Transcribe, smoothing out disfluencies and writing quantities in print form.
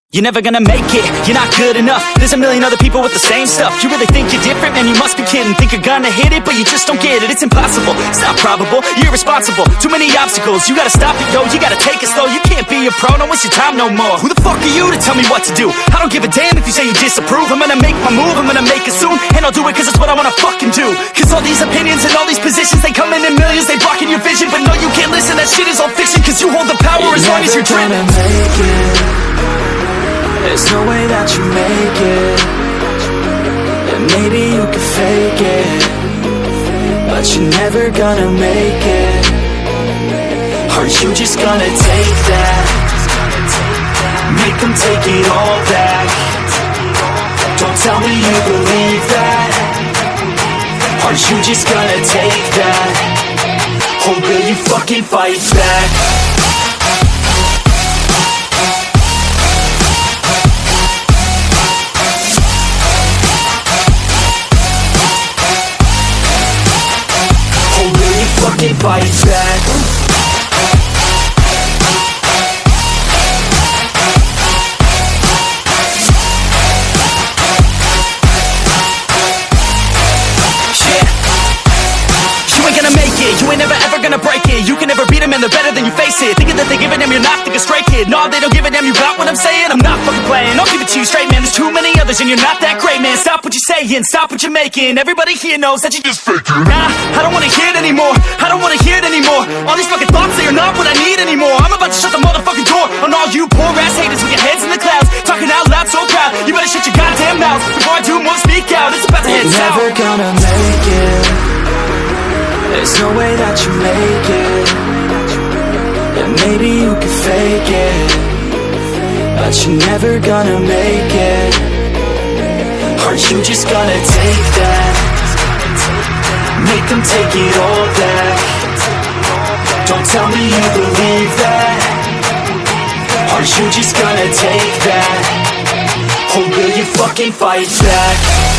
You're never gonna make it, you're not good enough. There's a million other people with the same stuff. You really think you're different? Man, you must be kidding. Think you're gonna hit it, but you just don't get it. It's impossible, it's not probable, you're irresponsible. Too many obstacles, you gotta stop it, yo. You gotta take it slow, you can't be a pro. Don't waste your time no more. Who the fuck are you to tell me what to do? I don't give a damn if you say you disapprove. I'm gonna make my move, I'm gonna make it soon. And I'll do it cause it's what I wanna fucking do. Cause all these opinions and all these positions, they come in millions, they blocking your vision. But no, you can't listen, that shit is all fiction. Cause you hold the power as long as you're driven. There's no way that you make it. And maybe you can fake it, but you're never gonna make it. Are you just gonna take that? Make them take it all back. Don't tell me you believe that. Are you just gonna take that? Or will you fucking fight back? Fucking fight back. You ain't gonna make it, you ain't never ever gonna break it. You can never beat them and they're better than you face it. Thinking that they give a damn, you're not thinking straight, kid. No, they don't give a damn, you got what I'm saying? I'm not fucking playing, I'll give it to you straight, man. There's too many others and you're not that great, man. Stop what you're saying, stop what you're making. Everybody here knows that you just faking. Nah, I don't wanna hear it anymore, I don't wanna hear it anymore. All these fucking thoughts, they are not what I need anymore. I'm about to shut the motherfucking door on all you poor ass haters with your heads in the clouds, talking out loud so proud. You better shut your goddamn mouth before I do more, speak out. It's about to head south. Never gonna make it. There's no way that you make it. And maybe you can fake it, but you're never gonna make it. Are you just gonna take that? Make them take it all back. Don't tell me you believe that. Are you just gonna take that? Or will you fucking fight back?